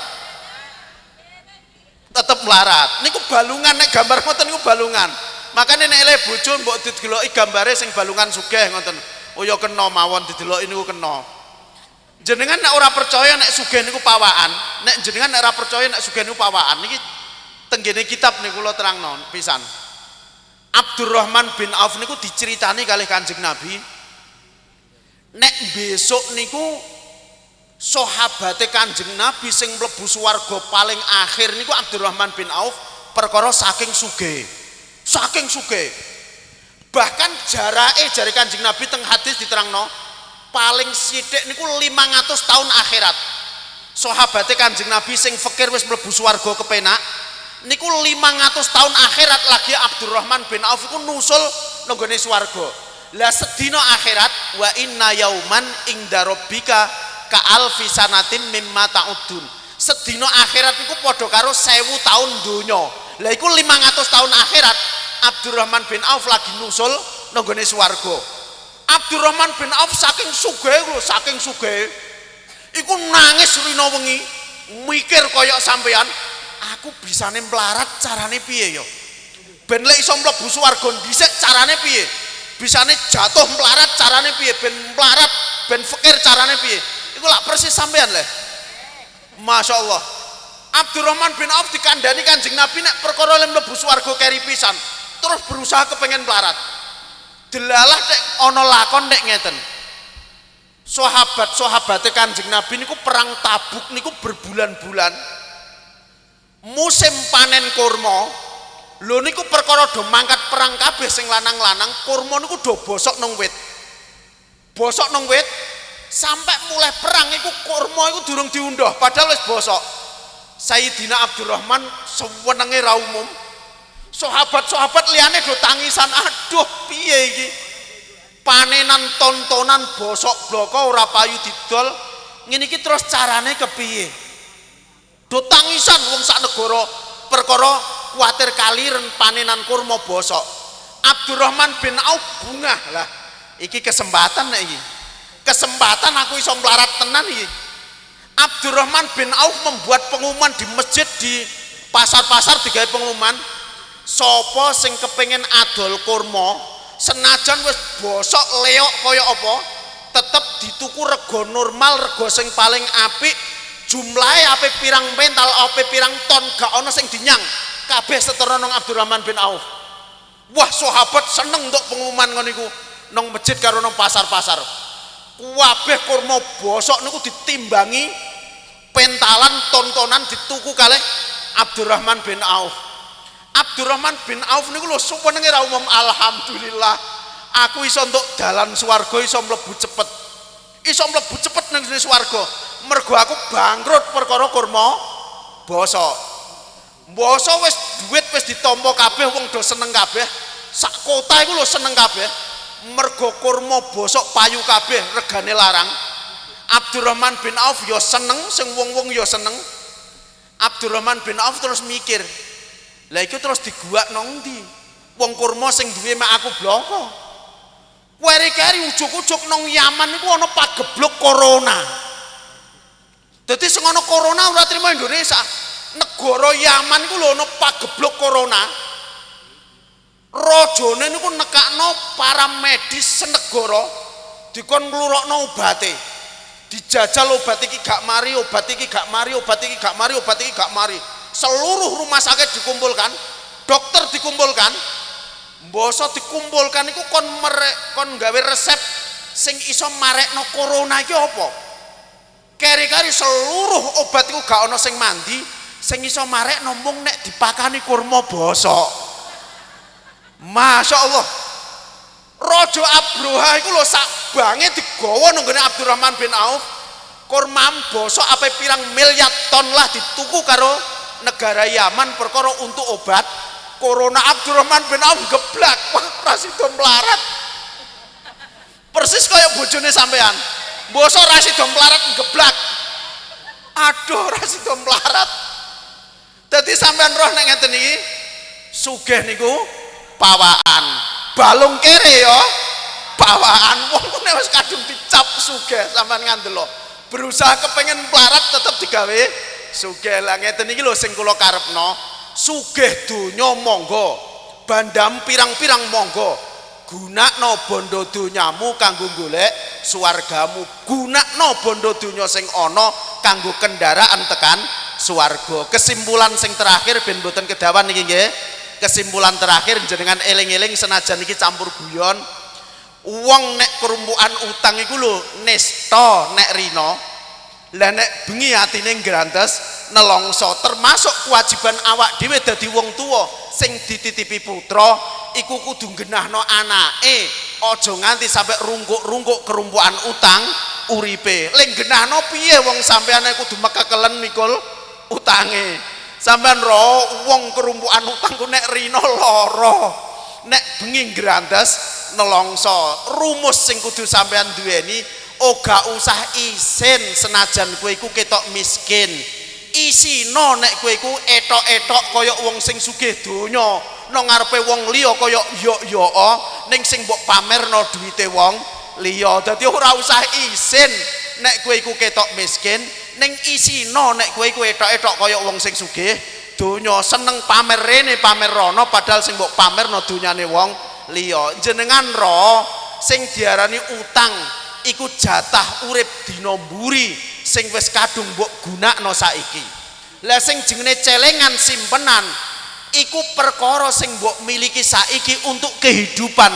Tetep melarat niku balungan nek gambar ngoten niku balungan. Makane nek ele bojo mbok dideloki gambare sing balungan sugih ngoten. Oh ya kena mawon dideloki niku kena. Jenengan nek ora percaya nek sugih niku pawaan, nek jenengan nek ora percaya nek sugih niku pawaan niki tenggene kitab niku kula terangno pisan. Abdurrahman bin Auf niku diceritani kalih Kanjeng Nabi. Nek besok niku sahabate Kanjeng Nabi sing mlebu swarga paling akhir niku Abdurrahman bin Auf perkara saking sugih. Saking sugih. Bahkan jarake jare Kanjeng Nabi teng hadis diterangno paling sithik niku 500 tahun akhirat. Sahabate Kanjeng Nabi sing fakir wis mlebu swarga kepenak niku 500 tahun akhirat lagi Abdurrahman bin Auf iku nusul nang gone swarga. Lah sedina akhirat wa inna yauman inda rabbika ka alfi sanatin mimma ta'udun. Sedina akhirat niku padha karo 1000 tahun donya. Lah iku 500 tahun akhirat Abdurrahman bin Auf lagi nusul nang gone swarga. Abdurrahman bin Auf saking sugih lho, saking sugih. Iku nangis rina wengi, mikir kaya sampean, aku bisane melarat carane piye ya? Ben lek iso mlebu swarga dhisik carane piye? Bisane jatuh melarat carane piye? Ben melarat, ben fakir carane piye? Iku lak persis sampean leh. Masya Allah. Abdurrahman bin Auf dikandani Kanjeng Nabi nek perkara le mlebu swarga keri pisan, terus berusaha kepengen melarat. Delalah nek ana lakon nek ngeten. Sahabat-sahabate Kanjeng Nabi niku perang Tabuk niku berbulan-bulan. Musim panen kurma. Lho niku perkara do mangkat perang kabeh sing lanang-lanang, kurma niku do bosok nang wit. Bosok nang wit sampai mulai perang iku kurma iku durung diunduh padahal wis bosok. Sayyidina Abdurrahman sewenenge ra umum. Sahabat-sahabat liyane do tangisan, aduh piye iki? Panenan tontonan bosok bloko ora payu didol, ngene iki terus carane kepiye? Do tangisan wong sak negara perkara kuwatir kaliren panenan kurma bosok. Abdurrahman bin Auf bungah lah. Iki kesempatan nek iki. Kesempatan aku iso melarat tenan iki. Abdurrahman bin Auf membuat pengumuman di masjid, di pasar-pasar digawe pengumuman, sapa sing kepengin adol kurma senajan wis bosok leok kaya apa tetep dituku rego normal, rego sing paling apik, jumlahe ape pirang pental, ape pirang ton, gak ana sing dinyang, kabeh setara nang Abdurrahman bin Auf. Wah, sahabat seneng untuk pengumuman ngono niku nang masjid karo nang pasar-pasar. Kabeh kurma bosok niku ditimbangi pentalan tontonan dituku kalih Abdurrahman bin Auf. Abdurrahman bin Auf niku lho suwenenge ra umum, alhamdulillah aku iso entuk dalan swarga, iso mlebu cepet. Iso mlebu cepet nang swarga. Mergo aku bangkrut perkara kurma bosok. Bosok wis duit wis ditampa kabeh, wong do seneng kabeh. Sak kota iku lho seneng kabeh. Mergo kurma bosok payu kabeh, regane larang. Abdurrahman bin Auf ya seneng, sing wong-wong ya seneng. Abdurrahman bin Auf terus mikir, lah iku terus diguak nang ndi? Wong kurma sing duwe mak aku bloko. Keri-keri ujug-ujug nang Yaman niku ana pagebluk corona. Dadi sing ana corona ora trimo Indonesia. Negara Yaman iku lho ana pagebluk corona. Rajane niku nekakno para medis senegara dikon nglurukno obate. Dijajal obat iki gak mari, obat iki gak mari, obat iki gak mari, obat iki gak mari. Seluruh rumah sakit dikumpulkan, dokter dikumpulkan, mboso dikumpulkan iku kon gawe resep sing iso marekno corona iki apa? Keri-keri seluruh obat iku gak ana sing mandi, sing iso marekno mung nek dipakani kurma bosok. Masya Allah, Raja Abroha iku lho sak bange digawa nang ngene Abdurrahman bin Auf. Kurma bosok apa pirang miliar ton lah dituku karo negara Yaman perkara untuk obat corona. Abdurrahman bin Auf geblak, wah rasido melarat. Persis kaya bojone sampean. Bosok rasido melarat geblak. Aduh rasido melarat. Dadi sampean roh nek ngeten iki, sugih niku pawaan. Balung kere ya pawaan. Wong nek wis kadung dicap sugih sampean ngandelo. Berusaha kepengen melarat tetep digawe sugih. Lah ngeten iki lho sing kula karepno, sugih donya monggo, bandam pirang-pirang monggo, gunakno bondo donyamu kanggo golek swargamu, gunakno bondo donya sing ana kanggo kendaraan tekan swarga. Kesimpulan sing terakhir ben mboten kedawan niki nggih. Kesimpulan terakhir jenengan eling-eling senajan iki campur guyon, wong nek kerumpukan utang iku lho nista nek rino. Lah nek bengi atine ngrantes nelongso, termasuk kewajiban awak dhewe dadi wong tuwa sing dititipi putra iku kudu genahno anake, aja nganti sampe rungkuk-rungkuk kerumpukan utang uripe. Lek genahno piye wong sampeyan kudu mekekelen mikul utange. Sampeyan ro wong kerumpukan utang ku nek rino lara, nek bengi ngrantes nelongso. Rumus sing kudu sampeyan duweni, ora usah isin senajan kowe iku ketok miskin. Isino nek kowe iku etok-etok kaya wong sing sugih donya nang ngarepe wong liya kaya yok-yoko ning sing mbok pamerno duwite wong liya. Dadi ora usah isin nek kowe iku ketok miskin, ning isino nek kowe iku etok-etok kaya wong sing sugih donya, seneng pamer rene pamer rono padahal sing mbok pamerno donyane wong liya. Jenengan ro sing diarani utang iku jatah urip dina mburi sing wis kadung mbok gunakno saiki. Lah sing jenenge celengan simpenan iku perkara sing mbok miliki saiki untuk kehidupan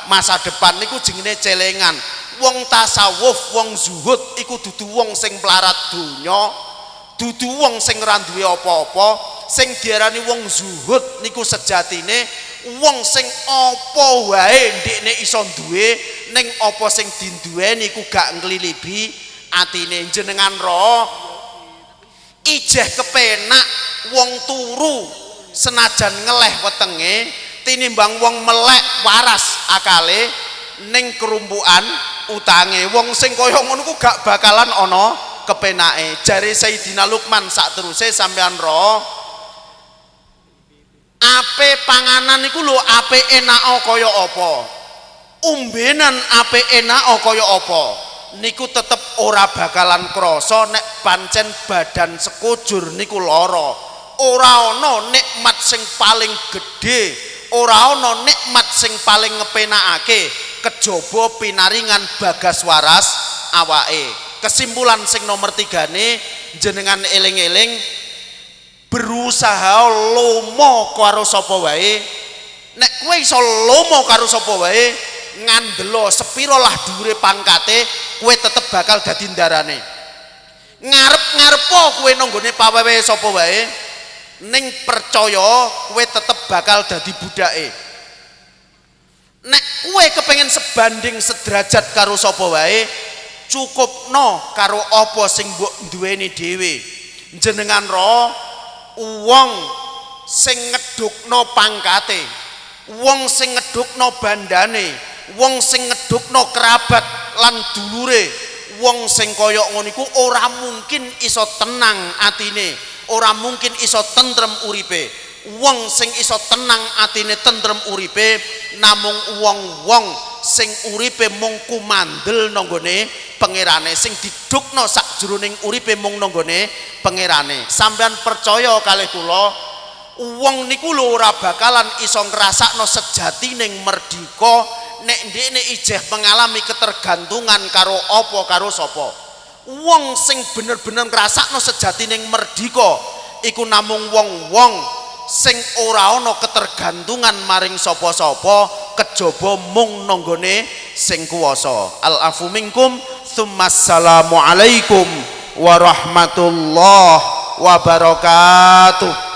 masa depan niku jenenge celengan. Wong tasawuf, wong zuhud iku dudu wong sing melarat donya, dudu wong sing ora duwe apa-apa. Sing diarani wong zuhud niku sejatine wong sing apa wae ndekne iso duwe, ning apa sing dinduweni iku gak nglilibi atine. Jenengan ro ijeh kepenak wong turu senajan ngeleh wetenge tinimbang wong melek waras akale ning kerumbukan utange. Wong sing kaya ngono ku gak bakalan ana kepenake. Jare Sayyidina Luqman sak teruse sampean ro ape panganan iku lho ape enak kaya apa, umbenan ape enak kaya apa niku tetep ora bakalan krasa nek pancen badan sekujur niku lara. Ora ana nikmat sing paling gedhe, ora ana nikmat sing paling ngepenakake kejaba pinaringan bagas waras awake. Kesimpulan sing nomor 3 ne jenengan eling-eling berusaha lomo karo sapa wae. Nek kowe iso lomo karo sapa wae ngandelo sepiro lah dhuwure pangkate kowe tetep bakal dadi ndarane. Ngarep-ngarepo kowe nanggone pawewe sapa wae ning percaya kowe tetep bakal dadi budake. Nek kowe kepengin sebanding sederajat karo sapa wae cukupno karo apa sing mbok duweni dhewe. Jenengan ro wong sing ngedukno pangkate, wong sing ngedukno bandane, wong sing ngedukno kerabat lan dulure, wong sing kaya ngono iku ora mungkin iso tenang atine, ora mungkin iso tentrem uripe. Wong sing iso tenang atine tentrem uripe namung wong-wong sing uripe mung kumandel nanggone pangerane, sing didukno sakjroning uripe mung nanggone pangerane. Sampeyan percaya kalih kula wong niku lho ora bakalan iso ngrasakno sejatining merdika nek ndekne ijeh mengalami ketergantungan karo apa karo sapa. Wong sing bener-bener ngrasakno sejatining merdika iku namung wong-wong sing ora ana ketergantungan maring sapa-sapa kejaba mung nanggone sing kuwasa. Al afu minkum tsummassalamu alaikum warahmatullahi wabarakatuh.